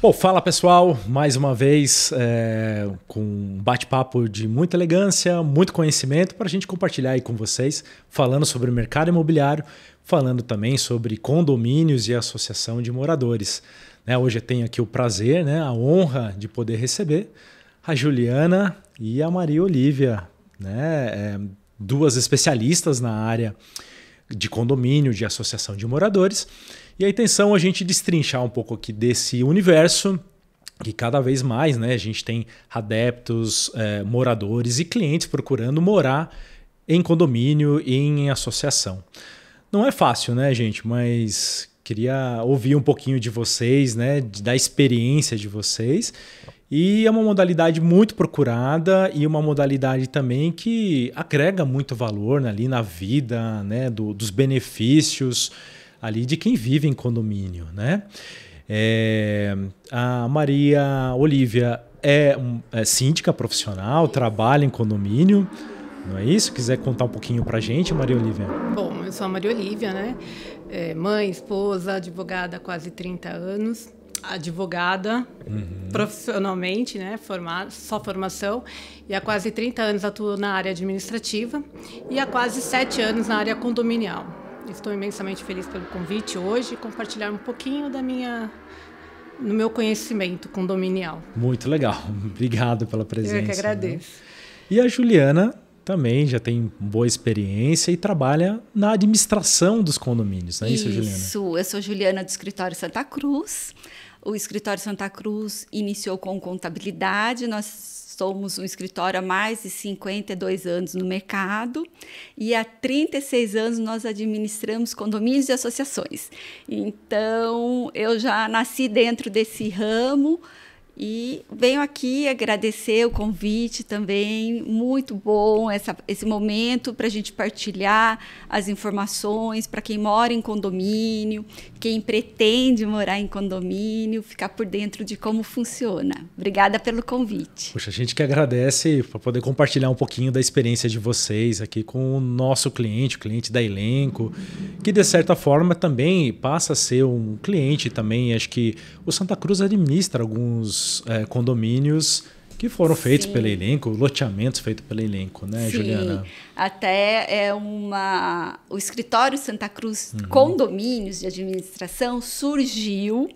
Bom, fala pessoal, mais uma vez com um bate-papo de muita elegância, muito conhecimento para a gente compartilhar aí com vocês, falando sobre o mercado imobiliário, falando também sobre condomínios e associação de moradores. Hoje eu tenho aqui o prazer, a honra de poder receber a Juliana e a Maria Olívia, duas especialistas na área de condomínio, de associação de moradores. E a intenção é a gente destrinchar um pouco aqui desse universo que cada vez mais a gente tem adeptos, moradores e clientes procurando morar em condomínio e em associação. Não é fácil, gente? Mas queria ouvir um pouquinho de vocês, da experiência de vocês. E é uma modalidade muito procurada e uma modalidade também que agrega muito valor ali na vida, dos benefícios ali de quem vive em condomínio, A Maria Olívia é síndica profissional, trabalha em condomínio, não é isso? Quiser contar um pouquinho pra gente, Maria Olívia? Bom, eu sou a Maria Olívia, mãe, esposa, advogada há quase 30 anos, advogada profissionalmente, formada, só formação, e há quase 30 anos atuo na área administrativa e há quase 7 anos na área condominial. Estou imensamente feliz pelo convite hoje e compartilhar um pouquinho no meu conhecimento condominial. Muito legal. Obrigado pela presença. Eu que agradeço. E a Juliana também já tem boa experiência e trabalha na administração dos condomínios, não é isso, Juliana? Isso, eu sou Juliana do Escritório Santa Cruz. O Escritório Santa Cruz iniciou com contabilidade, nós somos um escritório há mais de 52 anos no mercado e há 36 anos nós administramos condomínios e associações. Então, eu já nasci dentro desse ramo e venho aqui agradecer o convite também. Muito bom esse momento para a gente partilhar as informações para quem mora em condomínio, quem pretende morar em condomínio, ficar por dentro de como funciona. Obrigada pelo convite. Poxa, a gente que agradece por poder compartilhar um pouquinho da experiência de vocês aqui com o nosso cliente, o cliente da Elenco, que de certa forma também passa a ser um cliente também. Acho que o Santa Cruz administra alguns condomínios que foram feitos pela Elenco, loteamentos feitos pela Elenco, Sim. Juliana? Até o escritório Santa Cruz Condomínios de Administração surgiu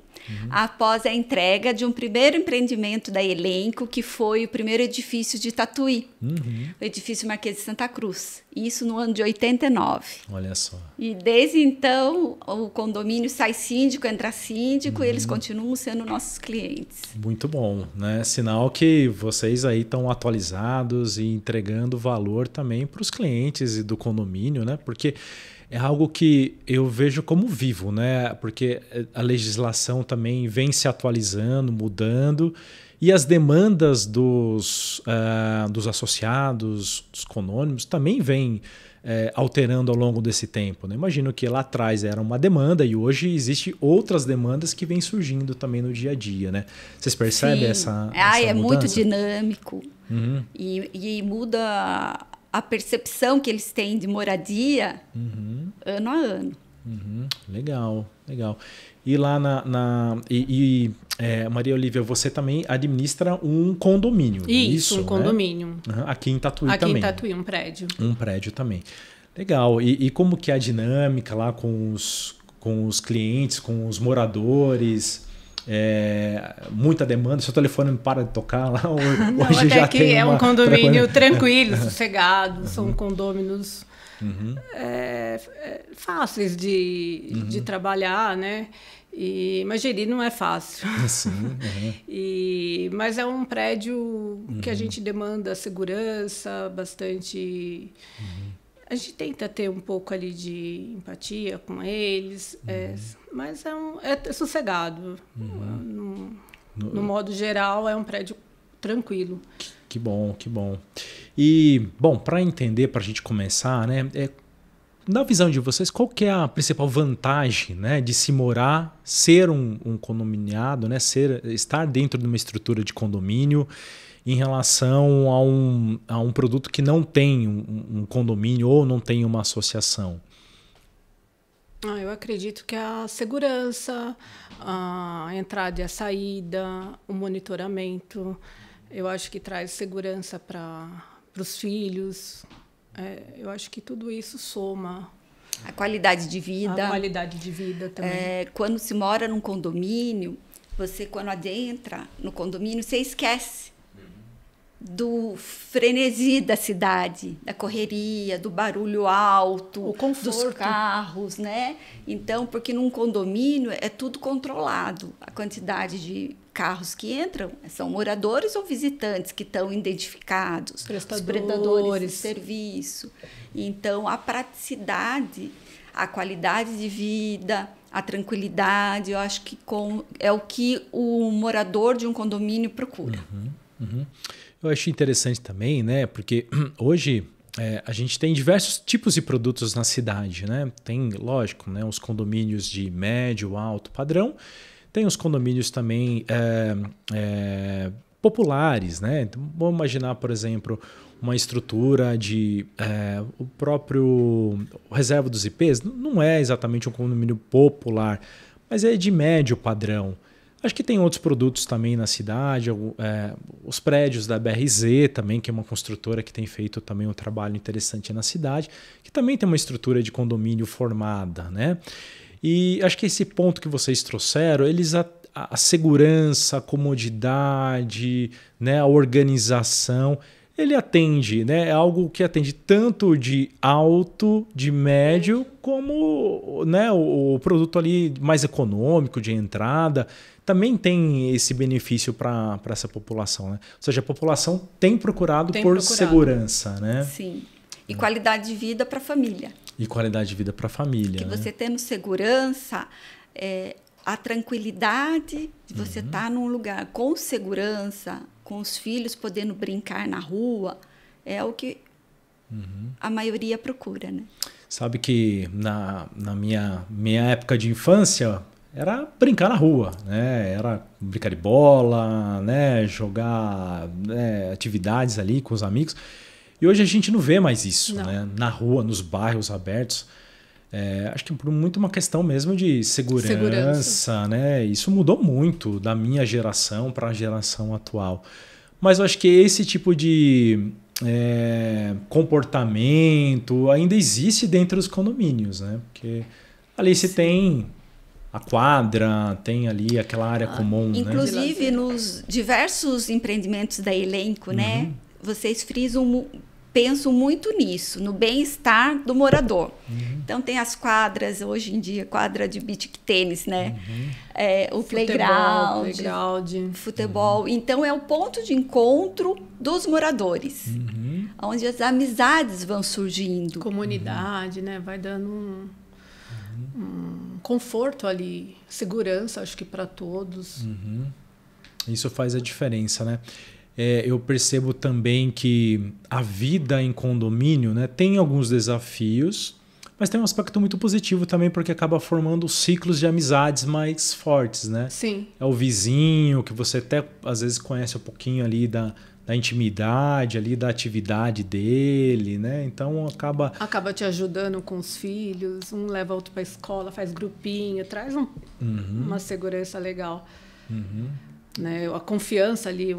após a entrega de um primeiro empreendimento da Elenco, que foi o primeiro edifício de Tatuí, o edifício Marquês de Santa Cruz. Isso no ano de 89. Olha só. E desde então, o condomínio sai síndico, entra síndico, e eles continuam sendo nossos clientes. Muito bom, Sinal que vocês aí estão atualizados e entregando valor também para os clientes e do condomínio, Porque é algo que eu vejo como vivo, Porque a legislação também vem se atualizando, mudando, e as demandas dos associados, dos condôminos, também vêm alterando ao longo desse tempo. Imagino que lá atrás era uma demanda e hoje existem outras demandas que vêm surgindo também no dia a dia. Vocês percebem essa é mudança? muito dinâmico e muda a percepção que eles têm de moradia ano a ano. Legal. E lá Maria Olívia, você também administra um condomínio. Isso, um condomínio. Aqui em Tatuí também. Aqui em Tatuí, um prédio. Um prédio também. Legal. E como que é a dinâmica lá com os clientes, com os moradores? Muita demanda, seu telefone não para de tocar lá? Não, hoje até já que tem um condomínio tranquilo, sossegado, são condôminos fáceis de trabalhar, mas gerir não é fácil. Sim, Mas é um prédio que a gente demanda segurança, bastante. A gente tenta ter um pouco ali de empatia com eles, mas é sossegado. No modo geral, é um prédio tranquilo. Que bom. E, bom, para entender, para a gente começar, na visão de vocês, qual que é a principal vantagem de se morar, ser um condominiado, estar dentro de uma estrutura de condomínio em relação a um produto que não tem um condomínio ou não tem uma associação? Eu acredito que a segurança, a entrada e a saída, o monitoramento, eu acho que traz segurança para os filhos. Eu acho que tudo isso soma. A qualidade de vida. A qualidade de vida também. Quando se mora num condomínio, você, quando adentra no condomínio, você esquece do frenesi da cidade, da correria, do barulho alto, o conforto dos carros, né? Então, porque num condomínio é tudo controlado. A quantidade de carros que entram são moradores ou visitantes que estão identificados, os prestadores de serviço. Então, a praticidade, a qualidade de vida, a tranquilidade, eu acho que é o que o morador de um condomínio procura. Eu acho interessante também, né? Porque hoje a gente tem diversos tipos de produtos na cidade, né? Tem, lógico, né, os condomínios de médio, alto padrão. Tem os condomínios também populares, né? Então, vamos imaginar, por exemplo, uma estrutura de o próprio reserva dos IPs. Não é exatamente um condomínio popular, mas é de médio padrão. Acho que tem outros produtos também na cidade, os prédios da BRZ também, que é uma construtora que tem feito também um trabalho interessante na cidade, que também tem uma estrutura de condomínio formada, né? E acho que esse ponto que vocês trouxeram, a segurança, a comodidade, né, a organização, ele atende, né? É algo que atende tanto de alto, de médio, como, né, o produto ali mais econômico, de entrada, também tem esse benefício para essa população, né? Ou seja, a população tem procurado segurança, né? Sim. E qualidade de vida para a família. E qualidade de vida para a família. Que né? você tendo segurança, a tranquilidade de você estar num lugar com segurança, com os filhos podendo brincar na rua, é o que a maioria procura, né? Sabe que na minha época de infância era brincar na rua, né? Era brincar de bola, né? Jogar, né, atividades ali com os amigos. E hoje a gente não vê mais isso, né? Na rua, nos bairros abertos. Acho que por muito uma questão mesmo de segurança, né? Isso mudou muito da minha geração para a geração atual. Mas eu acho que esse tipo de comportamento ainda existe dentro dos condomínios, né? Porque ali se tem a quadra, tem ali aquela área comum. Inclusive, né? nos diversos empreendimentos da Elenco, né? Vocês pensam muito nisso, no bem-estar do morador. Então, tem as quadras, hoje em dia, quadra de beach tênis, né? O playground, futebol. Então, é o ponto de encontro dos moradores, onde as amizades vão surgindo. Comunidade, né? Vai dando um conforto ali, segurança, acho que para todos. Isso faz a diferença, né? Eu percebo também que a vida em condomínio, né, tem alguns desafios, mas tem um aspecto muito positivo também, porque acaba formando ciclos de amizades mais fortes, né? Sim. É o vizinho, que você até às vezes conhece um pouquinho ali da intimidade, ali da atividade dele, né? Então acaba te ajudando com os filhos, um leva outro para a escola, faz grupinho, traz uma segurança legal. Né? A confiança ali,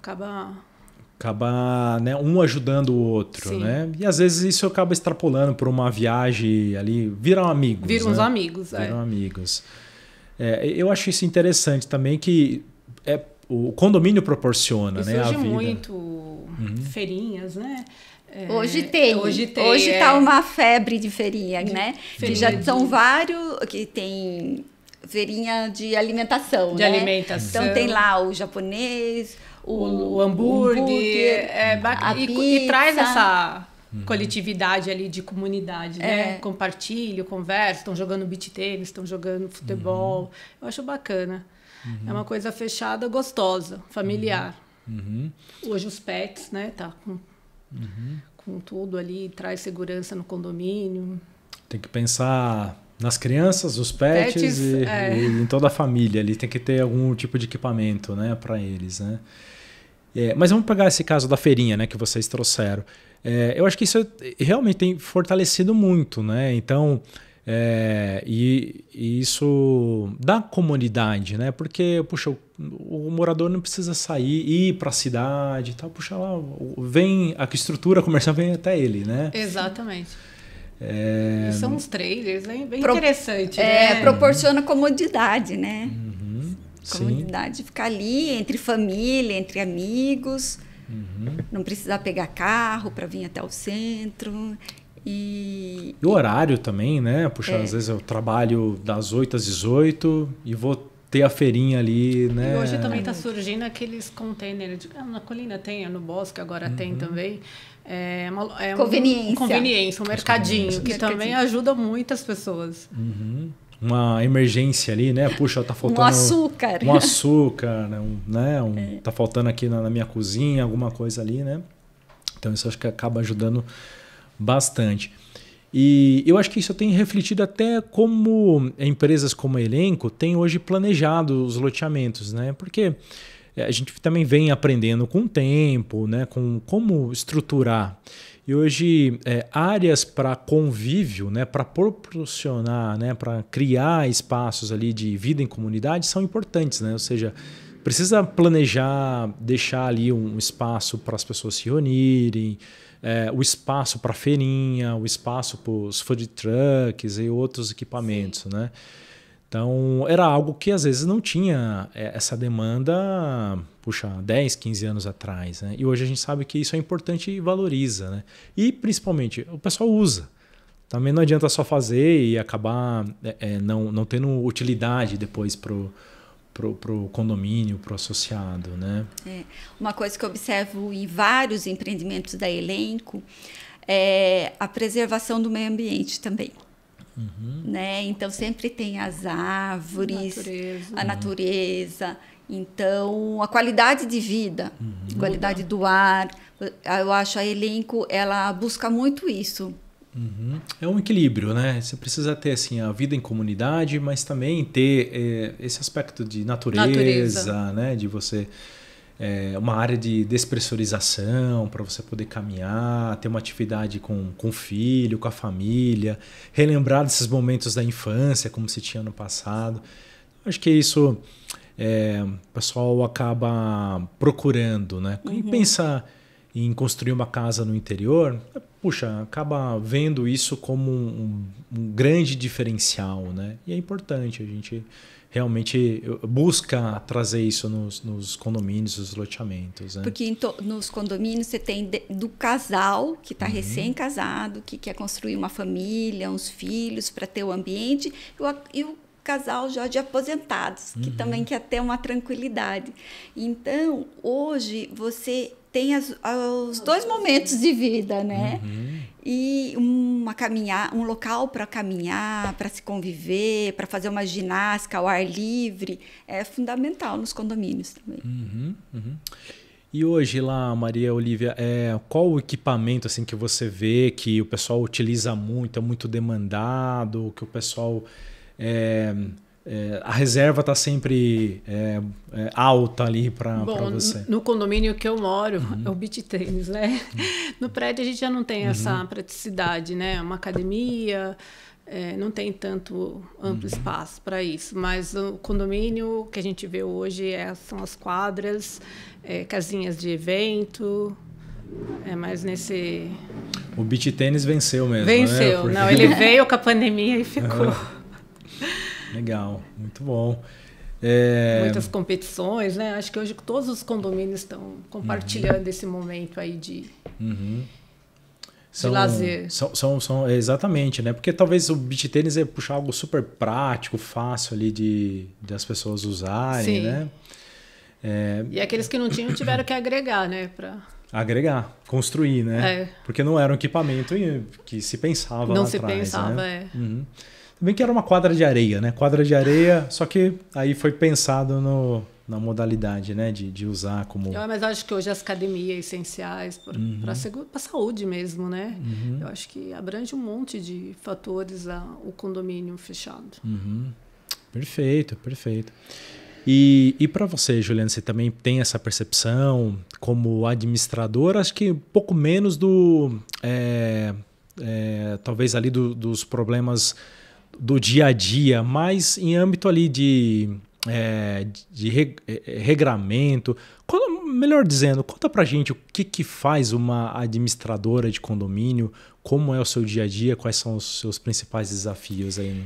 acaba né, um ajudando o outro, Sim. né? E às vezes isso acaba extrapolando por uma viagem ali, viram amigos. Viram uns amigos, Viram amigos. Eu acho isso interessante também, que o condomínio proporciona, isso né, a vida. Muito feirinhas, né? Hoje tem. Hoje está uma febre de feirinha, né? Que já são vários, que tem feirinha de alimentação, de né? alimentação. Então tem lá o japonês, o hambúrguer, e traz essa coletividade ali de comunidade, né? Compartilho, conversa, estão jogando beach tênis, estão jogando futebol. Eu acho bacana. É uma coisa fechada, gostosa, familiar. Hoje os pets, né? Tá com tudo ali, traz segurança no condomínio. Tem que pensar nas crianças, os pets e em toda a família. Ali tem que ter algum tipo de equipamento, né, para eles, né? Mas vamos pegar esse caso da feirinha, né, que vocês trouxeram. Eu acho que isso realmente tem fortalecido muito, né? Então, E isso dá comodidade, né? Porque, puxa, o morador não precisa sair, ir para a cidade e tal. Puxa, lá, a estrutura comercial vem até ele, né? Exatamente. E são os trailers, bem interessante, né? Proporciona comodidade, né? Comodidade sim. de ficar ali entre família, entre amigos, não precisar pegar carro para vir até o centro. E o horário também, né? Puxa, às vezes eu trabalho das 8 às 18 e vou ter a feirinha ali, né? E hoje também está surgindo aqueles containers. Na Colina tem, no Bosque agora tem também. Conveniência. Um mercadinho, que também ajuda muitas pessoas. Uma emergência ali, né? Puxa, tá faltando um açúcar, né? Tá faltando aqui na minha cozinha alguma coisa ali, né? Então isso acho que acaba ajudando bastante. E eu acho que isso tem refletido até como empresas como a Elenco têm hoje planejado os loteamentos, né? Porque a gente também vem aprendendo com o tempo, né? Com como estruturar. E hoje áreas para convívio, né? Para proporcionar, né? Para criar espaços ali de vida em comunidade são importantes, né? Ou seja, precisa planejar, deixar ali um espaço para as pessoas se reunirem, o espaço para a feirinha, o espaço para os food trucks e outros equipamentos, né? Então, era algo que às vezes não tinha essa demanda, 10, 15 anos atrás, né? E hoje a gente sabe que isso é importante e valoriza, né? E, principalmente, o pessoal usa. Também não adianta só fazer e acabar não tendo utilidade depois pro condomínio, pro associado, né? Uma coisa que eu observo em vários empreendimentos da Elenco é a preservação do meio ambiente também. Né? Então sempre tem as árvores, a natureza, então a qualidade de vida, qualidade do ar. Eu acho a Elenco, ela busca muito isso. É um equilíbrio, né? Você precisa ter assim, a vida em comunidade, mas também ter esse aspecto de natureza. Né? De você uma área de despressurização para você poder caminhar, ter uma atividade com o filho, com a família, relembrar desses momentos da infância, como se tinha no passado. Acho que isso o pessoal acaba procurando, né? Quem pensa em construir uma casa no interior, puxa, acaba vendo isso como um grande diferencial, né? E é importante, a gente realmente busca trazer isso nos condomínios, nos loteamentos. Né? Porque nos condomínios você tem do casal que está recém-casado, que quer construir uma família, uns filhos para ter o ambiente, e o casal já de aposentados, que também quer ter uma tranquilidade. Então, hoje, você tem os dois momentos de vida, né? E um local para caminhar, para se conviver, para fazer uma ginástica ao ar livre, é fundamental nos condomínios também. E hoje lá, Maria Olívia, qual o equipamento assim, que você vê que o pessoal utiliza muito, é muito demandado, que o pessoal... a reserva está sempre alta ali para você? No condomínio que eu moro, é o beach tênis, né? No prédio a gente já não tem essa praticidade, né? Uma academia, não tem tanto amplo espaço para isso. Mas o condomínio que a gente vê hoje são as quadras, casinhas de evento, mais nesse... O beach tênis venceu mesmo, Venceu, né? não, ele veio com a pandemia e ficou. Legal, muito bom. Muitas competições, né? Acho que hoje todos os condomínios estão compartilhando esse momento aí de lazer. Exatamente, né? Porque talvez o beach tênis é puxar algo super prático, fácil ali de as pessoas usarem, Sim. né? E aqueles que não tinham tiveram que agregar, né? Agregar, construir, né? Porque não era um equipamento que se pensava lá atrás. Não se pensava, né? Também que era uma quadra de areia, né? Quadra de areia, só que aí foi pensado na modalidade, né? De usar como... Mas eu acho que hoje as academias essenciais para a saúde mesmo, né? Eu acho que abrange um monte de fatores o condomínio fechado. Perfeito, perfeito. E para você, Juliana, você também tem essa percepção como administradora? Acho que um pouco menos talvez ali dos problemas do dia a dia, mais em âmbito ali de regramento. Melhor dizendo, conta pra gente o que faz uma administradora de condomínio, como é o seu dia a dia, quais são os seus principais desafios aí.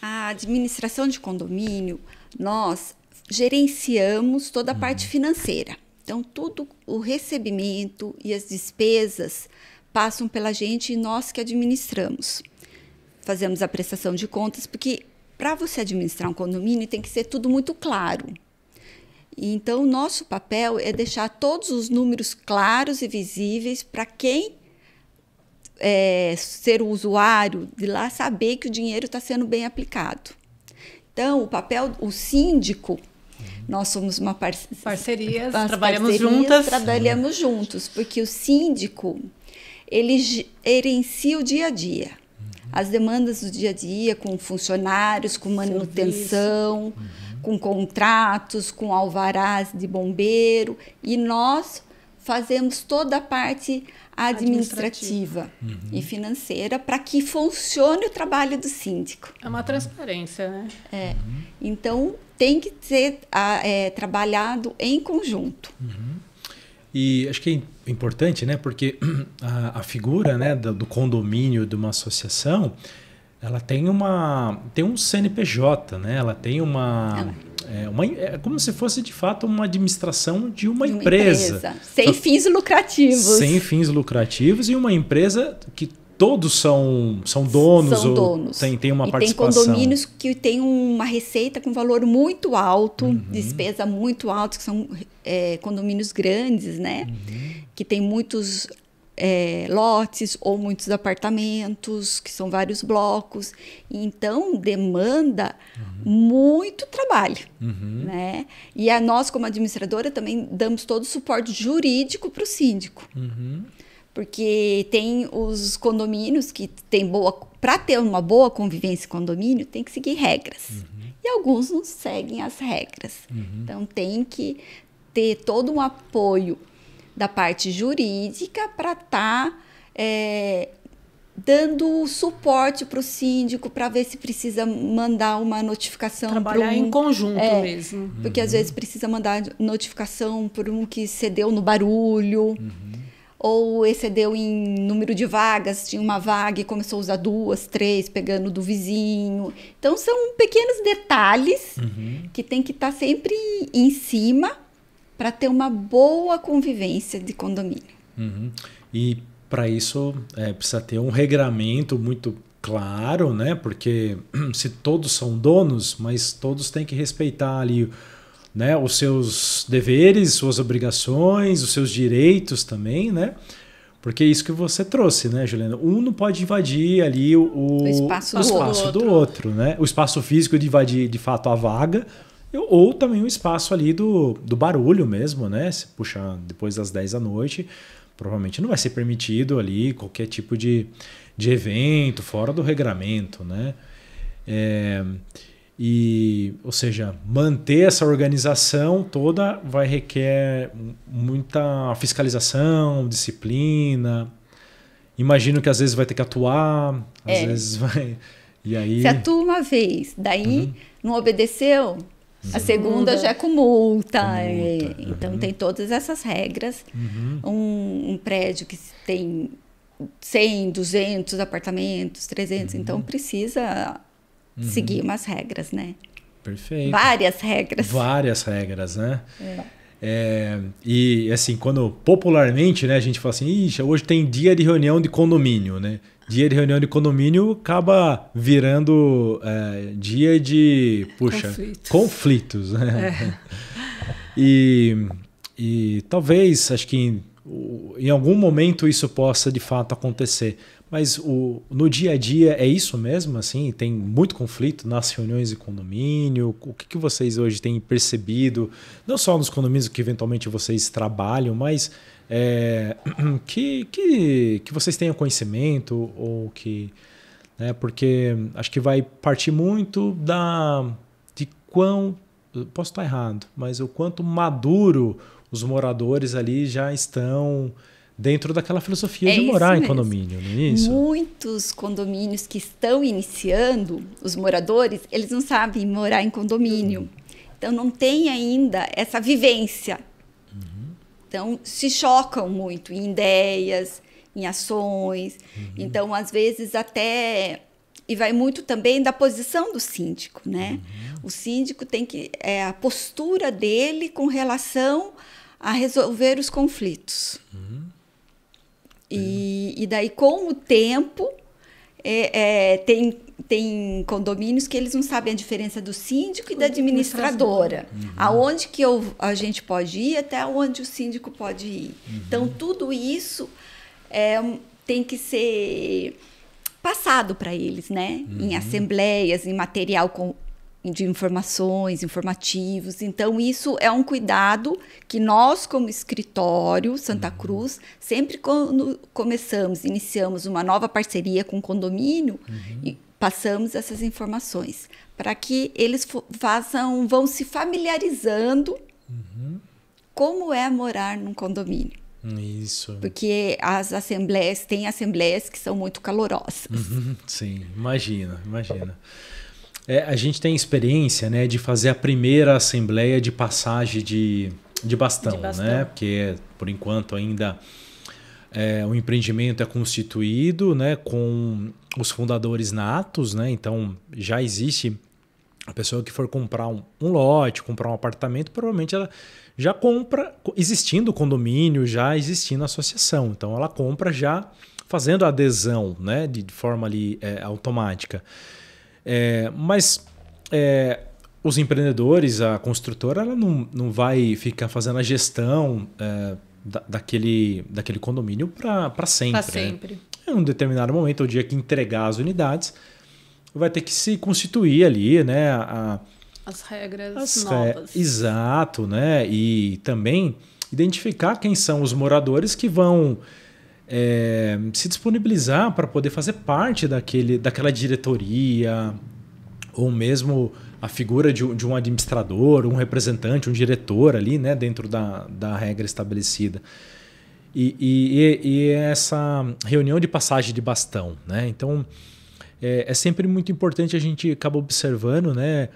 A administração de condomínio, nós gerenciamos toda a parte financeira. Então, tudo o recebimento e as despesas passam pela gente e nós que administramos. Fazemos a prestação de contas, porque para você administrar um condomínio tem que ser tudo muito claro. Então, nosso papel é deixar todos os números claros e visíveis para quem ser o usuário de lá saber que o dinheiro está sendo bem aplicado. Então, o síndico, nós somos uma parcerias, trabalhamos juntos, porque o síndico, ele gerencia o dia a dia. As demandas do dia a dia, com funcionários, com manutenção, com contratos, com alvarás de bombeiro, e nós fazemos toda a parte administrativa e financeira para que funcione o trabalho do síndico. É uma transparência, né? Então, tem que ser trabalhado em conjunto. E acho que é importante, né? Porque a figura, né, do condomínio, de uma associação, ela tem um CNPJ, né? Ela tem é como se fosse de fato uma administração de uma empresa. Sem fins lucrativos. Sem fins lucrativos, e uma empresa que todos são donos. São donos. Tem uma participação. Tem condomínios que têm uma receita com valor muito alto, despesa muito alta, que são condomínios grandes, né? Que tem muitos lotes ou muitos apartamentos, que são vários blocos. Então, demanda muito trabalho. Né? E nós, como administradora, também damos todo o suporte jurídico para o síndico. Porque tem os condomínios que tem para ter uma boa convivência em condomínio, tem que seguir regras. E alguns não seguem as regras. Então, tem que ter todo um apoio da parte jurídica para estar dando suporte para o síndico para ver se precisa mandar uma notificação. Trabalhar em conjunto mesmo. Porque às vezes precisa mandar notificação por um que cedeu no barulho, ou excedeu em número de vagas, tinha uma vaga e começou a usar 2, 3, pegando do vizinho. Então são pequenos detalhes que tem que estar sempre em cima para ter uma boa convivência de condomínio. E para isso precisa ter um regramento muito claro, né? Porque se todos são donos, mas todos têm que respeitar ali, né, os seus deveres, suas obrigações, os seus direitos também, né? Porque é isso que você trouxe, né, Juliana? Um não pode invadir ali o espaço do outro, né? O espaço físico de invadir de fato a vaga, ou também o espaço ali do barulho mesmo, né? Se puxar depois das 10 da noite, provavelmente não vai ser permitido ali qualquer tipo de evento fora do regramento, né? Ou seja, manter essa organização toda vai requer muita fiscalização, disciplina. Imagino que às vezes vai ter que atuar, às vezes vai... E aí... Se atua uma vez, daí não obedeceu... A segunda já é com multa. Então, tem todas essas regras. Um prédio que tem 100, 200 apartamentos, 300, então precisa seguir umas regras, né? Perfeito. Várias regras. Várias regras, né? E assim, quando popularmente, né, a gente fala assim, ixi, hoje tem dia de reunião de condomínio, né? Dia de reunião de condomínio acaba virando dia de conflitos, né? E talvez, acho que em algum momento isso possa de fato acontecer. Mas no dia a dia é isso mesmo? Assim, tem muito conflito nas reuniões de condomínio? O que vocês hoje têm percebido? Não só nos condomínios que eventualmente vocês trabalham, mas que vocês tenham conhecimento, ou que, né, porque acho que vai partir muito de quão, posso estar errado, mas o quanto maduro os moradores ali já estão dentro daquela filosofia de morar em condomínio, não é isso? Muitos condomínios que estão iniciando, os moradores, eles não sabem morar em condomínio. Então, não tem ainda essa vivência. Então, se chocam muito em ideias, em ações. Então, às vezes, até... E vai muito também da posição do síndico, né? O síndico tem que... a postura dele com relação a resolver os conflitos. E daí, com o tempo, tem condomínios que eles não sabem a diferença do síndico e da administradora. Aonde que a gente pode ir, até onde o síndico pode ir. Então, tudo isso tem que ser passado para eles, né? Em assembleias, em material de informações, informativos. Então, isso é um cuidado que nós, como escritório Santa Cruz, sempre quando iniciamos uma nova parceria com o condomínio, e passamos essas informações para que eles vão se familiarizando como é morar num condomínio. Isso. Porque tem assembleias que são muito calorosas. Sim, imagina. A gente tem experiência, né, de fazer a primeira assembleia de passagem de bastão, né? Porque, por enquanto, ainda o empreendimento é constituído, né, com os fundadores natos, né? Então, já existe a pessoa que for comprar um lote, comprar um apartamento, provavelmente ela já compra existindo o condomínio, já existindo a associação. Então, ela compra já fazendo a adesão, né, de forma ali automática. Mas os empreendedores, a construtora, ela não vai ficar fazendo a gestão daquele condomínio para sempre. Para sempre. Né? Em um determinado momento, o dia que entregar as unidades, vai ter que se constituir ali, né, as regras novas. Exato, né? E também identificar quem são os moradores que vão se disponibilizar para poder fazer parte daquela diretoria, ou mesmo a figura de um administrador, um representante, um diretor ali, né, dentro da regra estabelecida. E essa reunião de passagem de bastão, né? Então, é sempre muito importante, a gente acaba observando, né,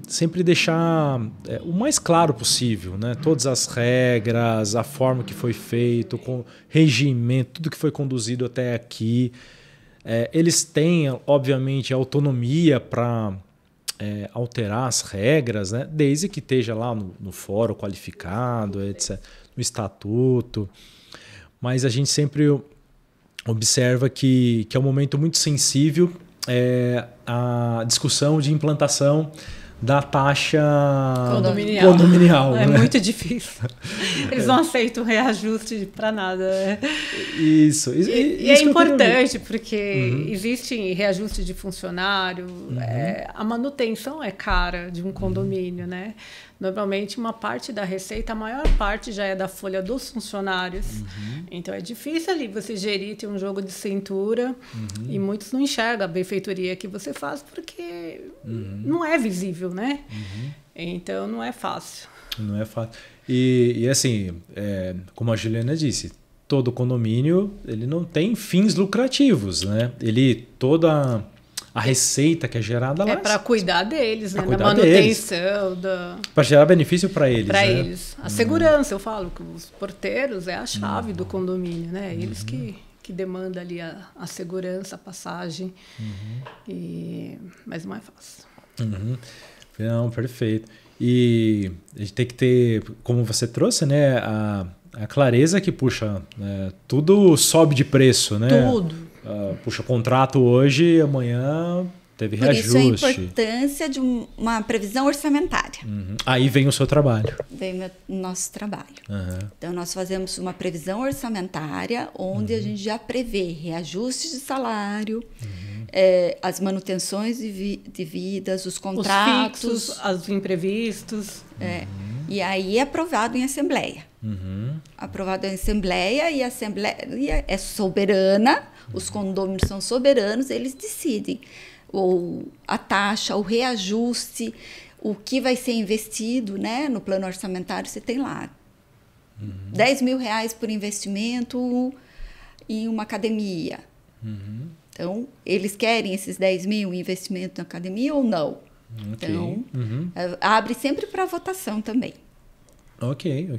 sempre deixar o mais claro possível, né? Todas as regras, a forma que foi feito, com regimento, tudo que foi conduzido até aqui. Eles têm, obviamente, autonomia para alterar as regras, né? Desde que esteja lá no fórum qualificado, etc., no estatuto. Mas a gente sempre observa que é um momento muito sensível a discussão de implantação da taxa condominial. É, né? Muito difícil. Eles não aceitam reajuste para nada. Isso. E é importante, porque existe reajuste de funcionário, a manutenção é cara de um condomínio, né? Normalmente, uma parte da receita, a maior parte já é da folha dos funcionários. Então, é difícil ali você gerir, ter um jogo de cintura. E muitos não enxergam a benfeitoria que você faz porque não é visível, né? Então, não é fácil. Não é fácil. E assim, como a Juliana disse, todo condomínio ele não tem fins lucrativos, né? Toda a receita que é gerada lá. É para cuidar deles, né? Da manutenção. Para gerar benefício para eles. Para eles. A segurança, eu falo que os porteiros é a chave do condomínio, né? Eles que demandam ali a segurança, a passagem. Mas não é fácil. Não, perfeito. E a gente tem que ter, como você trouxe, né? A clareza que, puxa, tudo sobe de preço, né? Tudo. Puxa, contrato hoje, amanhã teve reajuste. Por isso a importância de uma previsão orçamentária. Aí vem o seu trabalho. Vem o nosso trabalho. Então, nós fazemos uma previsão orçamentária onde a gente já prevê reajustes de salário, as manutenções devidas, os contratos. Os fixos, os imprevistos. E aí é aprovado em assembleia. Aprovado em assembleia e a assembleia é soberana, os condôminos são soberanos, eles decidem a taxa, o reajuste, o que vai ser investido, né? No plano orçamentário você tem lá R$10 mil por investimento em uma academia. Então, eles querem esses 10 mil em investimento na academia ou não? Okay. Então, abre sempre para votação também. Ok.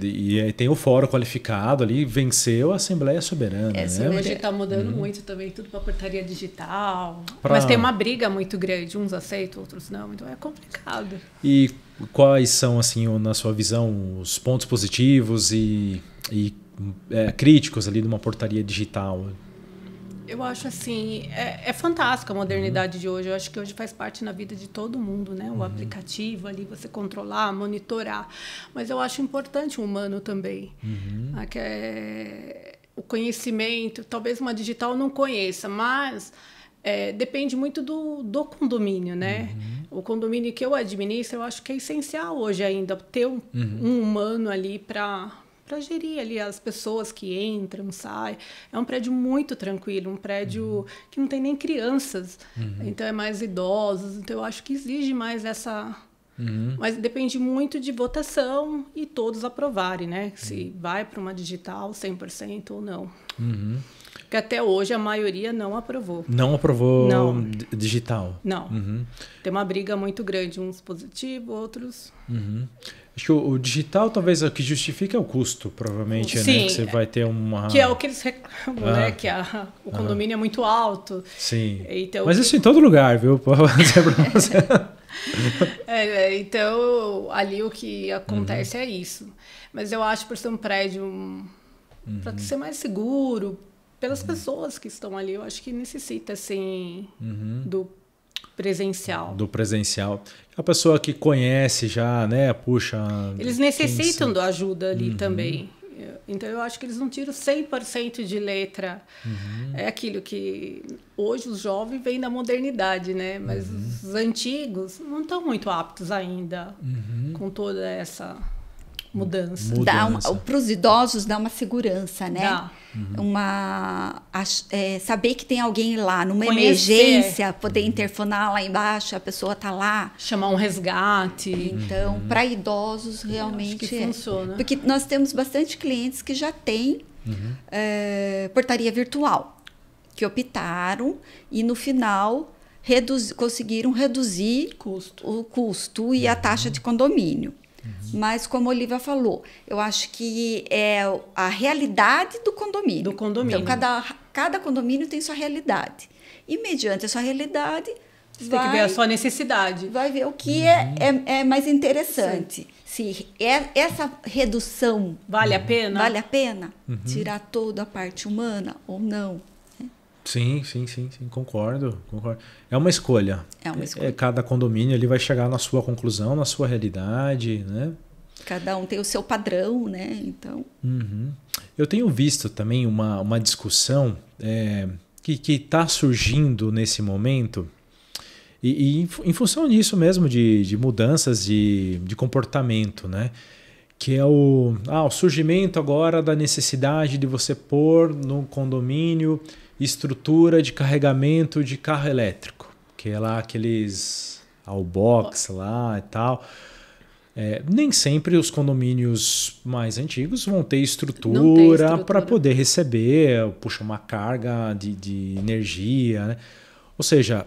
E aí tem o fórum qualificado ali, venceu a Assembleia Soberana. Né? Hoje está mudando muito também, tudo para portaria digital. Mas tem uma briga muito grande, uns aceitam, outros não, então é complicado. E quais são, assim, na sua visão, os pontos positivos e críticos ali de uma portaria digital? Eu acho assim, é fantástico a modernidade de hoje. Eu acho que hoje faz parte na vida de todo mundo, né? O aplicativo ali, você controlar, monitorar. Mas eu acho importante o humano também. O conhecimento, talvez uma digital não conheça, mas depende muito do condomínio, né? O condomínio que eu administro, eu acho que é essencial hoje ainda ter um humano ali para gerir ali as pessoas que entram, saem. É um prédio muito tranquilo, um prédio que não tem nem crianças, então é mais idosos, então eu acho que exige mais essa... Mas depende muito de votação e todos aprovarem, né? Se vai para uma digital 100% ou não. Porque até hoje a maioria não aprovou. Não aprovou digital? Não. Tem uma briga muito grande, uns positivos, outros... Acho que o digital talvez o que justifica é o custo, provavelmente, Sim, né? Que você vai ter uma... Que é o que eles reclamam, né? Que o condomínio é muito alto. Sim. Então, mas isso em todo lugar, viu? Então, ali o que acontece é isso. Mas eu acho, por ser um prédio, para ser mais seguro, pelas pessoas que estão ali, eu acho que necessita, assim, do presencial. Do presencial. A pessoa que conhece já, né? Puxa... Eles necessitam da ajuda ali também. Então, eu acho que eles não tiram 100% de letra. É aquilo que... Hoje, os jovens vêm da modernidade, né? Mas os antigos não estão muito aptos ainda com toda essa mudança. Para os idosos, dá uma segurança, né? Dá. Saber que tem alguém lá numa Conhecer. emergência, poder interfonar lá embaixo, a pessoa está lá. Chamar um resgate. Então, para idosos, realmente acho que funciona. Porque nós temos bastante clientes que já têm portaria virtual, que optaram e, no final, conseguiram reduzir o custo e a taxa de condomínio. Mas, como a Olivia falou, eu acho que é a realidade do condomínio. Então, cada condomínio tem sua realidade. E, mediante a sua realidade, você tem que ver a sua necessidade. Vai ver o que é mais interessante. Se essa redução... Vale a pena? Vale a pena tirar toda a parte humana ou não. Sim, concordo. É uma escolha. Cada condomínio ele vai chegar na sua conclusão, na sua realidade, né? Cada um tem o seu padrão, né? Então... Eu tenho visto também uma discussão que está surgindo nesse momento e em função disso mesmo, de mudanças de comportamento, né? Que é o surgimento agora da necessidade de você pôr no condomínio estrutura de carregamento de carro elétrico, que é lá aqueles all-box lá e tal. Nem sempre os condomínios mais antigos vão ter estrutura para poder receber, uma carga de energia, né? Ou seja,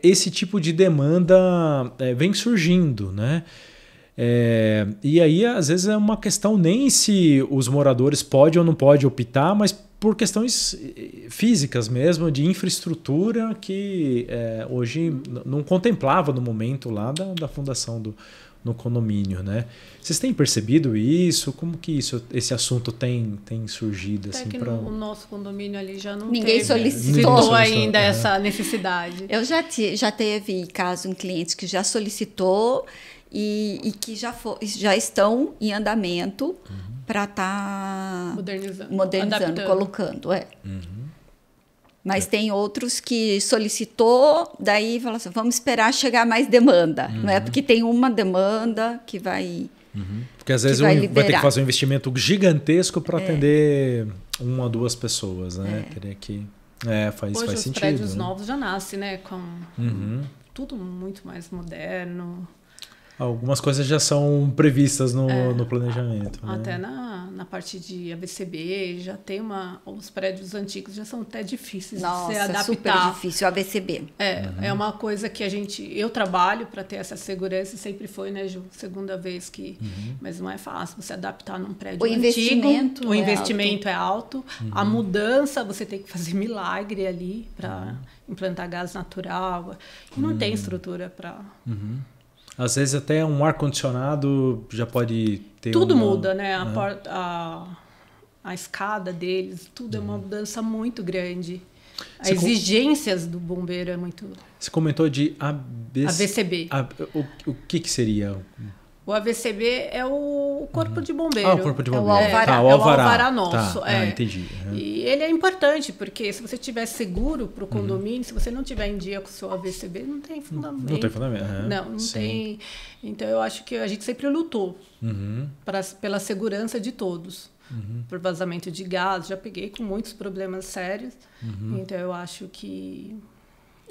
esse tipo de demanda vem surgindo, né? E aí, às vezes, é uma questão nem se os moradores podem ou não podem optar, mas por questões físicas mesmo, de infraestrutura que hoje não contemplava no momento lá da fundação no condomínio, né? Vocês têm percebido isso? Como que esse assunto tem surgido? Até assim, que no nosso condomínio ali já não Ninguém solicitou. Citou ainda essa necessidade. Eu já teve caso um cliente que já solicitou e que já estão em andamento para estar modernizando, colocando. Mas tem outros que solicitou, daí fala assim, vamos esperar chegar mais demanda. Não é porque tem uma demanda que vai Porque às vezes vai ter que fazer um investimento gigantesco para atender uma ou duas pessoas, né? Teria que... faz Hoje sentido. Os prédios novos já nascem, né? Com tudo muito mais moderno. Algumas coisas já são previstas no planejamento. Até né? na parte de AVCB, já tem os prédios antigos já são até difíceis de se adaptar. Super difícil, o AVCB. É uma coisa que eu trabalho para ter essa segurança, sempre foi, né, Ju? Segunda vez que... Mas não é fácil você adaptar num prédio antigo. O investimento é alto. A mudança, você tem que fazer milagre ali para implantar gás natural. E não tem estrutura para... Às vezes até um ar-condicionado já pode ter tudo muda, né? A escada deles, tudo é uma mudança muito grande. As exigências do bombeiro é muito... Você comentou de AVCB. O que seria? O AVCB é o corpo de bombeiro. O corpo de bombeiro. É o alvará. O alvará. É o alvará nosso. Entendi. E ele é importante, porque se você tiver seguro para o condomínio, se você não tiver em dia com o seu AVCB, não tem fundamento. Não tem fundamento. Não tem. Então, eu acho que a gente sempre lutou pela segurança de todos. Por vazamento de gás, já peguei com muitos problemas sérios. Então, eu acho que...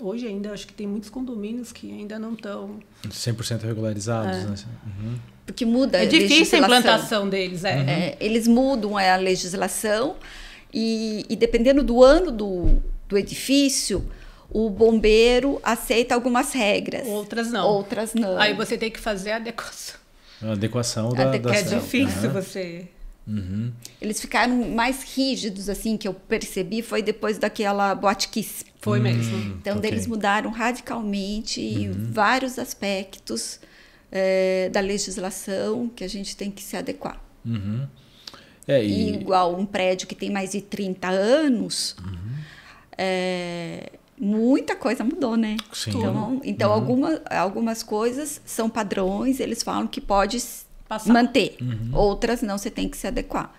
Hoje ainda acho que tem muitos condomínios que ainda não estão 100% regularizados, né? Porque muda a difícil a implantação deles, eles mudam a legislação e dependendo do ano do edifício, o bombeiro aceita algumas regras. Outras não. Aí você tem que fazer a adequação. A adequação é difícil você... Eles ficaram mais rígidos, assim, que eu percebi, foi depois daquela Boate Kiss. Foi mesmo. Então, eles mudaram radicalmente em vários aspectos da legislação que a gente tem que se adequar. E igual um prédio que tem mais de 30 anos, muita coisa mudou, né? Sim. Então algumas coisas são padrões, eles falam que pode... manter. Outras não, você tem que se adequar.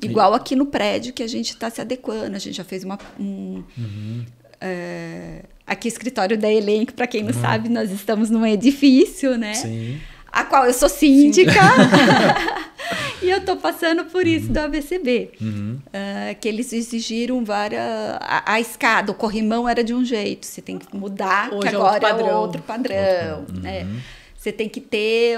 Igual aqui no prédio que a gente está se adequando. A gente já fez aqui escritório da Elenco, para quem não sabe, nós estamos num edifício, né? Sim. A qual eu sou síndica. E eu estou passando por isso do AVCB. Que eles exigiram a escada, o corrimão era de um jeito. Você tem que mudar, hoje que agora é outro padrão. Né? Você tem que ter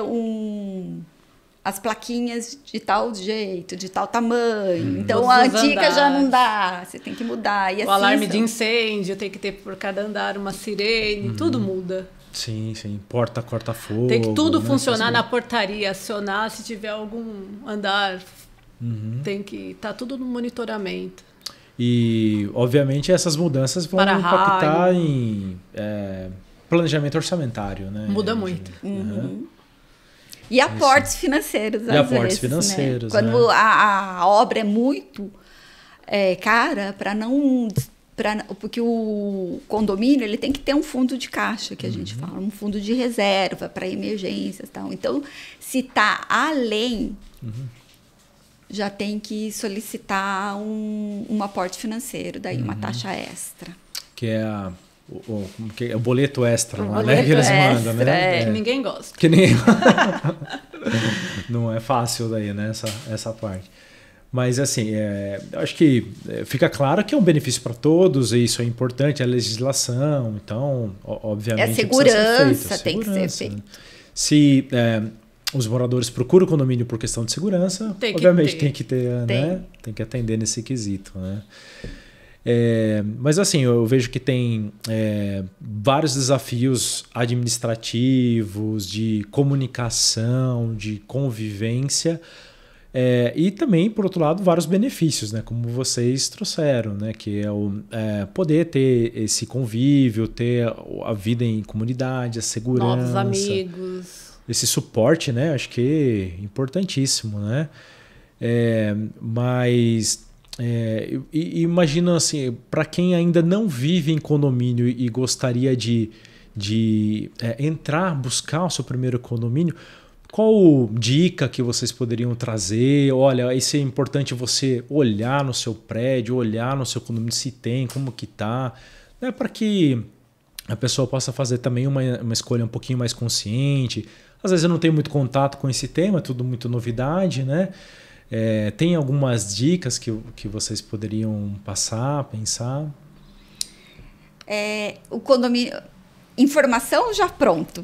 as plaquinhas de tal jeito, de tal tamanho. Então, todos a antiga já não dá. Você tem que mudar. E o alarme de incêndio, tem que ter por cada andar uma sirene. Tudo muda. Sim. Porta corta-fogo. Tem que tudo funcionar na portaria. Acionar se tiver algum andar. Tem que estar tudo no monitoramento. E, obviamente, essas mudanças vão impactar em planejamento orçamentário, né? Muda muito. E aportes financeiros, às vezes. Financeiros, né? Quando a obra é muito cara, porque o condomínio ele tem que ter um fundo de caixa, que a gente fala, um fundo de reserva para emergências e tal. Então, se está além, já tem que solicitar um aporte financeiro, daí uma taxa extra. Que é o boleto extra lá, né? Que eles mandam, né? Que ninguém gosta. Não é fácil daí, né? Essa parte. Mas, assim, acho que fica claro que é um benefício para todos, e isso é importante, a legislação, então, obviamente... segurança, tem que ser feito. Né? Se os moradores procuram o condomínio por questão de segurança, obviamente tem que ter, né? Tem que atender nesse quesito, né? Mas assim, eu vejo que tem vários desafios administrativos, de comunicação, de convivência, e também, por outro lado, vários benefícios, né, como vocês trouxeram, né, que é poder ter esse convívio, ter a vida em comunidade, a segurança. Novos amigos. Esse suporte, né, acho que é importantíssimo, né? Mas... imagina assim, para quem ainda não vive em condomínio e gostaria de buscar o seu primeiro condomínio, qual dica que vocês poderiam trazer? Olha, isso é importante você olhar no seu prédio, olhar no seu condomínio se tem, como que tá, né, para que a pessoa possa fazer também uma escolha um pouquinho mais consciente. Às vezes eu não tenho muito contato com esse tema, é tudo muito novidade, né? Tem algumas dicas que vocês poderiam passar, pensar? O condomínio... Informação já pronto.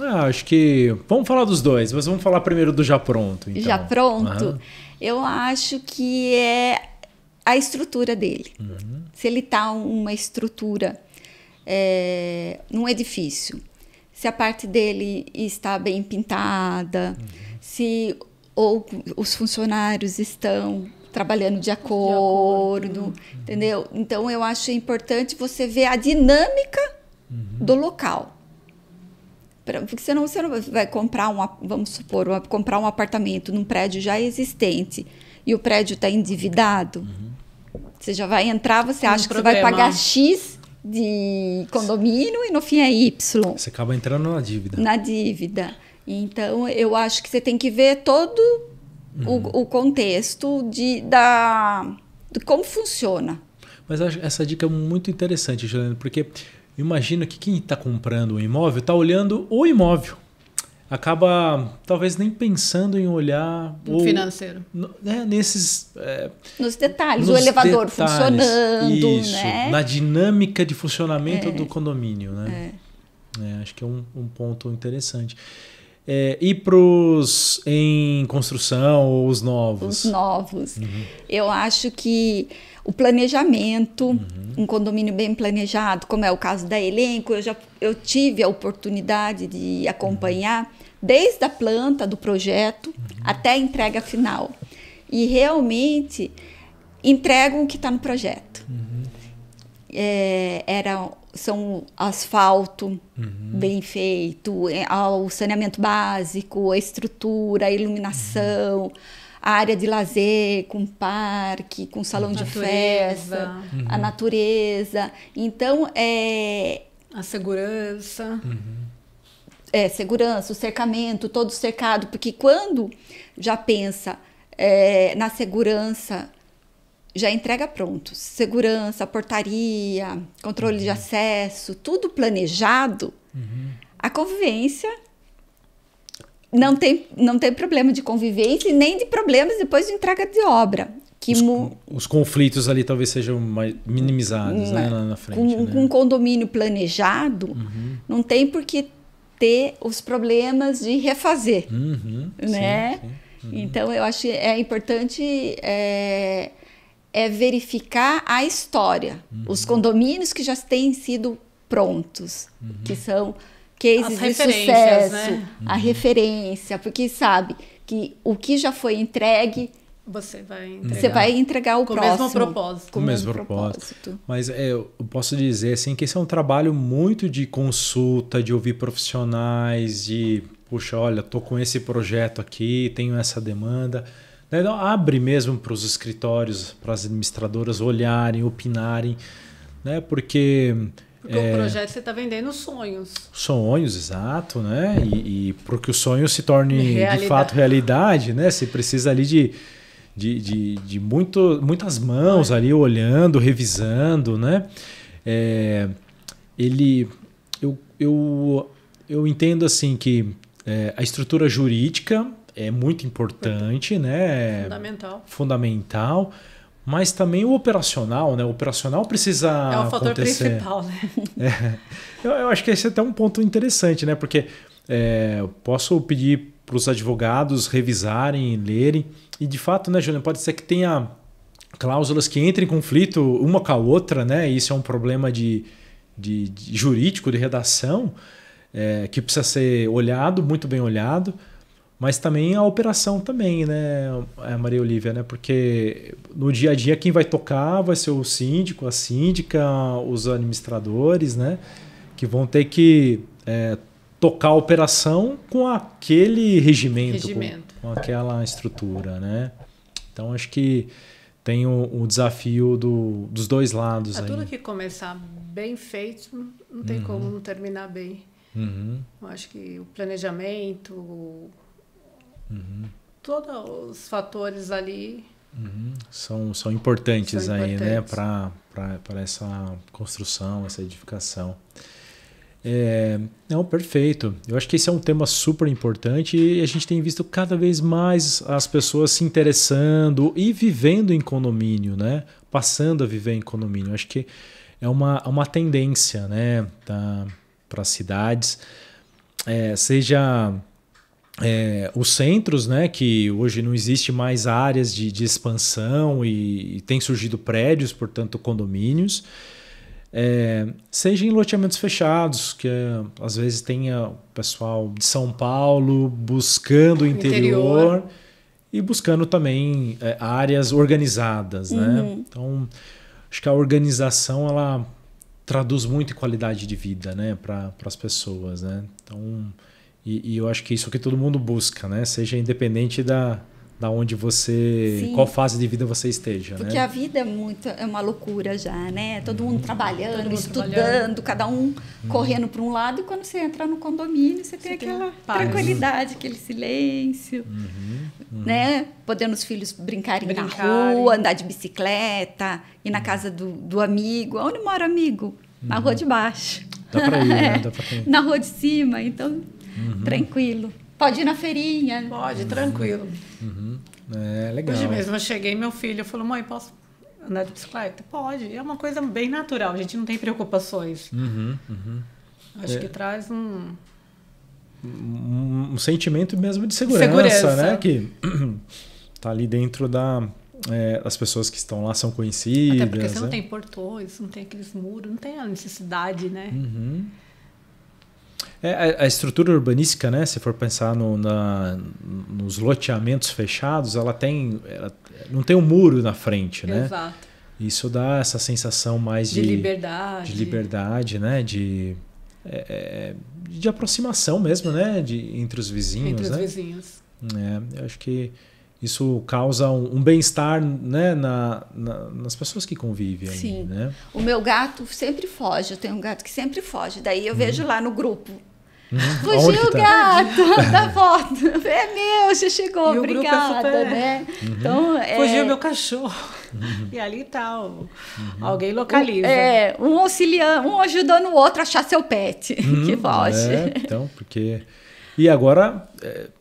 Acho que vamos falar dos dois, mas vamos falar primeiro do já pronto. Então. Já pronto? Eu acho que é a estrutura dele. Se ele está uma estrutura num edifício, se a parte dele está bem pintada, se os funcionários estão trabalhando de acordo, entendeu? Então, eu acho importante você ver a dinâmica do local. Porque senão você não vai comprar vamos supor, comprar um apartamento num prédio já existente e o prédio está endividado. Você já vai entrar, você acha que você vai pagar X de condomínio e no fim é Y. Você acaba entrando na dívida. Na dívida. Então, eu acho que você tem que ver todo o contexto de como funciona. Mas essa dica é muito interessante, Juliana, porque imagina que quem está comprando um imóvel está olhando o imóvel. Acaba talvez nem pensando em olhar o financeiro. Nesses nos detalhes, o elevador funcionando, isso, né? Na dinâmica de funcionamento do condomínio, né? Acho que é um ponto interessante. E para os em construção ou os novos? Os novos. Eu acho que o planejamento, um condomínio bem planejado, como é o caso da Elenco, eu tive a oportunidade de acompanhar desde a planta do projeto até a entrega final. E realmente entregam o que está no projeto. São asfalto bem feito, o saneamento básico, a estrutura, a iluminação, a área de lazer com parque, com salão de festa, a natureza. Então, a segurança. Segurança, o cercamento, todo cercado, porque quando já pensa na segurança, já entrega pronto. Segurança, portaria, controle de acesso, tudo planejado. A convivência não tem problema de convivência e nem de problemas depois de entrega de obra. Os conflitos ali talvez sejam mais minimizados, né, lá na frente. Com um condomínio planejado, não tem por que ter os problemas de refazer. Né? Sim. Então, eu acho que é importante verificar a história. Os condomínios que já têm sido prontos, que são cases de sucesso, né? A referência, porque sabe que o que já foi entregue, você vai entregar o próximo. Com o mesmo propósito. Mas eu posso dizer assim, que esse é um trabalho muito de consulta, de ouvir profissionais, puxa, olha, estou com esse projeto aqui, tenho essa demanda. Então, abre mesmo para os escritórios, para as administradoras olharem, opinarem, né? Porque o projeto você está vendendo sonhos. Sonhos, exato, né? E para que o sonho se torne de fato realidade, né? Você precisa ali de muitas mãos ali olhando, revisando, né? Eu entendo assim que a estrutura jurídica é muito importante, né? Fundamental, mas também o operacional, né? O operacional precisa acontecer. É o fator principal, né? Eu acho que esse é até um ponto interessante, né? Porque posso pedir para os advogados revisarem, lerem, e de fato, né, Juliana, pode ser que tenha cláusulas que entrem em conflito uma com a outra, né? E isso é um problema de jurídico, de redação, que precisa ser olhado, muito bem olhado. Mas também a operação também, né, Maria Olívia, né? Porque no dia a dia quem vai tocar vai ser o síndico, a síndica, os administradores, né? Que vão ter que tocar a operação com aquele regimento. Com aquela estrutura, né? Então acho que tem o desafio dos dois lados. Tudo que começar bem feito não tem como não terminar bem. Eu acho que o planejamento... Todos os fatores ali são importantes aí, né, para essa construção, essa edificação. Não, perfeito. Eu acho que esse é um tema super importante e a gente tem visto cada vez mais as pessoas se interessando e vivendo em condomínio, né? Passando a viver em condomínio. Eu acho que é uma tendência, né, para as cidades. seja os centros, né, que hoje não existe mais áreas de expansão e tem surgido prédios, portanto condomínios, seja em loteamentos fechados, que às vezes tenha o pessoal de São Paulo buscando o interior e buscando também áreas organizadas, né? Então, acho que a organização ela traduz muito em qualidade de vida, né, para as pessoas, né? Então, e eu acho que isso que todo mundo busca, né? Seja independente da onde você, Sim. qual fase de vida você esteja, porque né? a vida é uma loucura já, né? Todo mundo trabalhando, estudando, cada um correndo para um lado, e quando você entra no condomínio, você tem aquela tranquilidade, aquele silêncio, né? Podendo os filhos brincarem na rua, andar de bicicleta, ir na casa do amigo. Onde mora o amigo? Na rua de baixo. Dá para ir, né? Dá pra ir. Na rua de cima, então, tranquilo. Pode ir na feirinha. Pode, tranquilo. Legal. Hoje mesmo eu cheguei, meu filho falou, mãe, posso andar de bicicleta? Pode. É uma coisa bem natural, a gente não tem preocupações. Acho que traz um sentimento mesmo de segurança, né? Que tá ali dentro as pessoas que estão lá são conhecidas. Até porque você não tem portões, não tem aqueles muros, não tem a necessidade, né? A estrutura urbanística, né? Se for pensar nos loteamentos fechados, ela não tem um muro na frente, né? Exato. Isso dá essa sensação mais de liberdade. De liberdade, né? De aproximação mesmo, né? Entre os vizinhos. Entre os né? vizinhos. Eu acho que isso causa um bem-estar, né, nas pessoas que convivem. Sim. Ali, né? O meu gato sempre foge. Eu tenho um gato que sempre foge. Daí eu vejo lá no grupo. Fugiu o gato da foto. É meu, você chegou, e obrigada, né? Então, fugiu meu cachorro. E ali tá alguém localiza. Um auxiliando, um ajudando o outro a achar seu pet que foge. Então, porque... E agora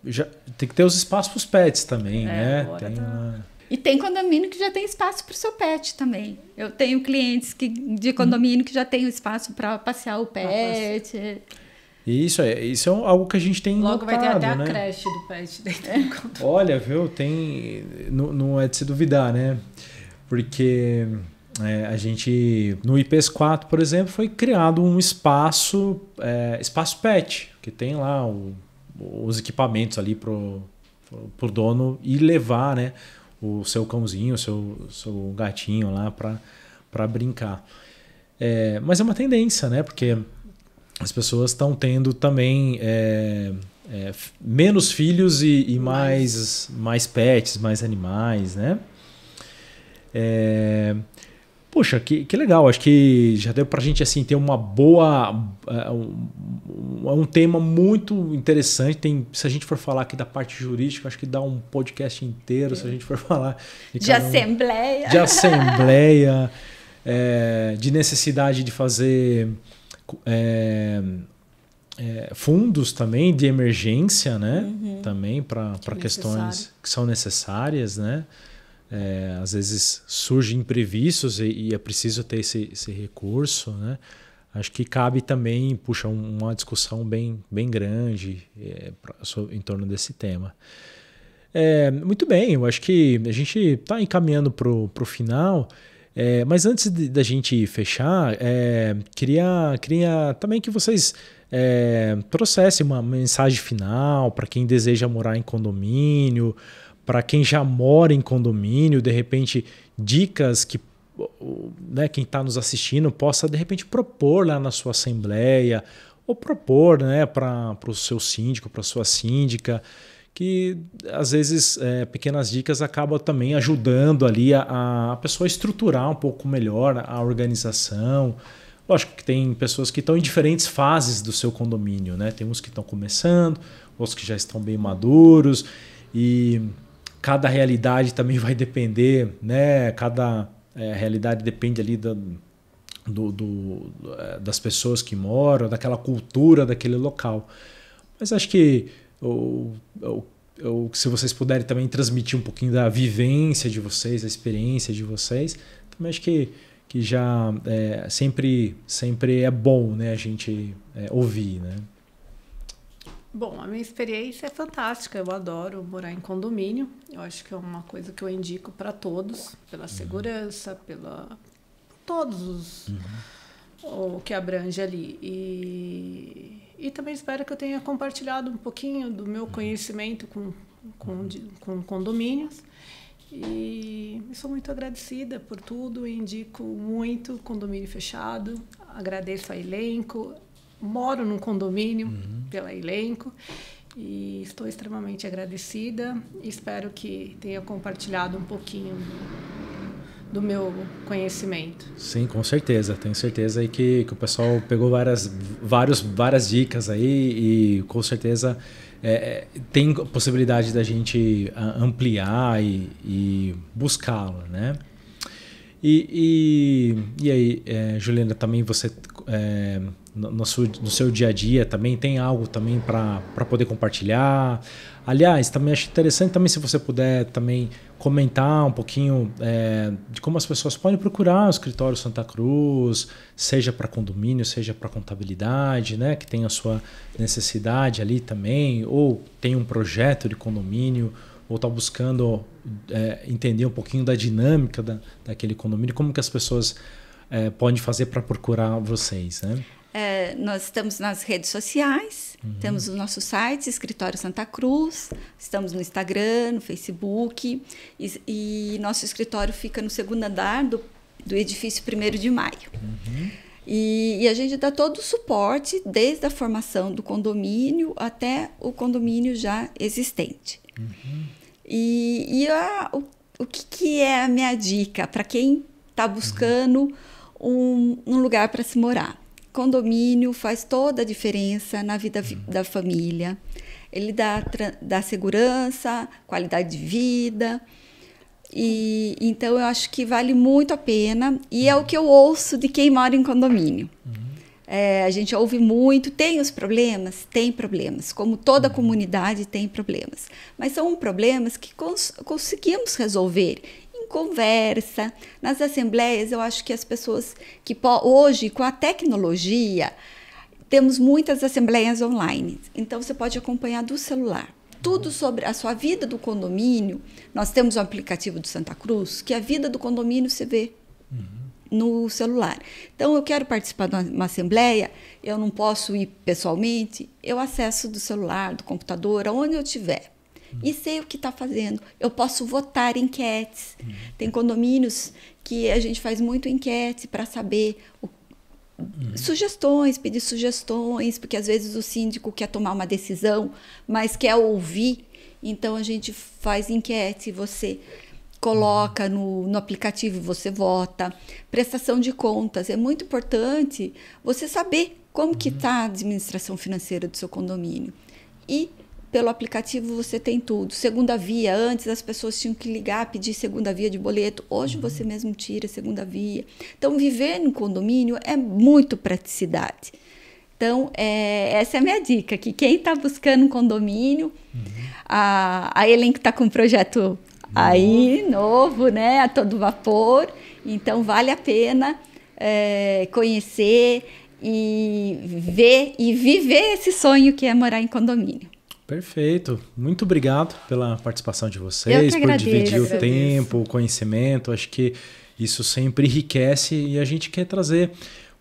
já tem que ter os espaços para os pets também, né? E tem condomínio que já tem espaço para o seu pet também. Eu tenho clientes de condomínio que já tem espaço para passear o pet. Isso é algo que a gente tem Logo notado, vai ter até né? a creche do pet dentro do condomínio. Olha, viu? Não é de se duvidar, né? Porque a gente, no IPs 4, por exemplo, foi criado um espaço pet, que tem lá os equipamentos ali pro dono ir levar, né, o seu cãozinho, o seu gatinho lá para brincar. Mas é uma tendência, né? Porque as pessoas estão tendo também menos filhos e mais pets, mais animais, né? Poxa, que legal. Acho que já deu pra gente assim, ter uma boa... um tema muito interessante. Se a gente for falar aqui da parte jurídica, acho que dá um podcast inteiro se a gente for falar... De assembleia. De assembleia, de necessidade de fazer fundos também de emergência, né? Também para questões que são necessárias, né? Às vezes surgem imprevistos e é preciso ter esse recurso, né? Acho que cabe também, uma discussão bem da em torno desse tema. Muito bem, eu acho que a gente está encaminhando para o final, mas antes da gente fechar, queria também que vocês trouxessem uma mensagem final para quem deseja morar em condomínio, para quem já mora em condomínio, de repente, dicas que, né, quem está nos assistindo possa, de repente, propor lá na sua assembleia, ou propor, né, para o seu síndico, para a sua síndica, que às vezes pequenas dicas acabam também ajudando ali a pessoa a estruturar um pouco melhor a organização. Lógico que tem pessoas que estão em diferentes fases do seu condomínio, né? Tem uns que estão começando, outros que já estão bem maduros, e cada realidade também vai depender, né? Cada realidade depende ali das pessoas que moram, daquela cultura daquele local. Mas acho que se vocês puderem também transmitir um pouquinho da vivência de vocês, da experiência de vocês, também acho que já sempre é bom, né, a gente ouvir, né? Bom, a minha experiência é fantástica, eu adoro morar em condomínio, eu acho que é uma coisa que eu indico para todos, pela segurança, pela todos os o que abrange ali. E também espero que eu tenha compartilhado um pouquinho do meu conhecimento com condomínios. E sou muito agradecida por tudo, indico muito Condomínio Fechado, agradeço a Elenco, moro num condomínio pela Elenco e estou extremamente agradecida. Espero que tenha compartilhado um pouquinho do meu conhecimento. Sim, com certeza. Tenho certeza aí que o pessoal pegou várias dicas aí e com certeza tem possibilidade da gente ampliar e buscá-la, né? E aí, Juliana, também você no seu dia a dia também tem algo também para poder compartilhar? Aliás, também acho interessante também se você puder também comentar um pouquinho de como as pessoas podem procurar o escritório Santa Cruz, seja para condomínio, seja para contabilidade, né, que tem a sua necessidade ali também, ou tem um projeto de condomínio, ou está buscando entender um pouquinho da dinâmica daquele condomínio, como que as pessoas podem fazer para procurar vocês, né? Nós estamos nas redes sociais, temos o nosso site, Escritório Santa Cruz, estamos no Instagram, no Facebook, e nosso escritório fica no segundo andar do edifício 1º de Maio. E a gente dá todo o suporte, desde a formação do condomínio até o condomínio já existente. O que é a minha dica para quem está buscando um lugar para se morar? Condomínio faz toda a diferença na vida da família. Ele dá segurança, qualidade de vida. E então eu acho que vale muito a pena. E é o que eu ouço de quem mora em condomínio. A gente ouve muito, tem os problemas? Tem problemas. Como toda comunidade tem problemas. Mas são problemas que conseguimos resolver em conversa. Nas assembleias, eu acho que as pessoas que hoje, com a tecnologia, temos muitas assembleias online. Então, você pode acompanhar do celular. Tudo sobre a sua vida do condomínio. Nós temos um aplicativo do Santa Cruz, que a vida do condomínio você vê no celular. Então, eu quero participar de uma assembleia, eu não posso ir pessoalmente, eu acesso do celular, do computador, aonde eu estiver. E sei o que está fazendo. Eu posso votar enquetes. Tem condomínios que a gente faz muito enquete para saber sugestões, pedir sugestões, porque às vezes o síndico quer tomar uma decisão, mas quer ouvir. Então, a gente faz enquete, você coloca no aplicativo, você vota. Prestação de contas. É muito importante você saber como que está a administração financeira do seu condomínio. E pelo aplicativo você tem tudo. Segunda via, antes as pessoas tinham que ligar, pedir segunda via de boleto. Hoje você mesmo tira segunda via. Então, viver no condomínio é muito praticidade. Então, essa é a minha dica, que quem está buscando um condomínio, a Elenco está com um projeto aí, novo, né, a todo vapor. Então, vale a pena conhecer e ver e viver esse sonho que é morar em condomínio. Perfeito. Muito obrigado pela participação de vocês, por dividir o tempo, o conhecimento. Acho que isso sempre enriquece e a gente quer trazer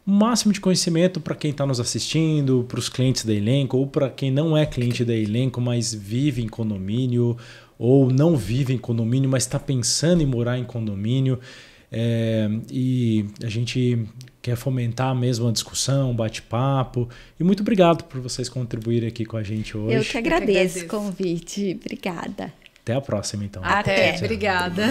o máximo de conhecimento para quem está nos assistindo, para os clientes da Elenco ou para quem não é cliente da Elenco, mas vive em condomínio ou não vive em condomínio, mas está pensando em morar em condomínio. E a gente quer fomentar mesmo a discussão, um bate-papo. E muito obrigado por vocês contribuírem aqui com a gente hoje. Eu que agradeço o convite. Obrigada. Até a próxima, então. Até. Obrigada.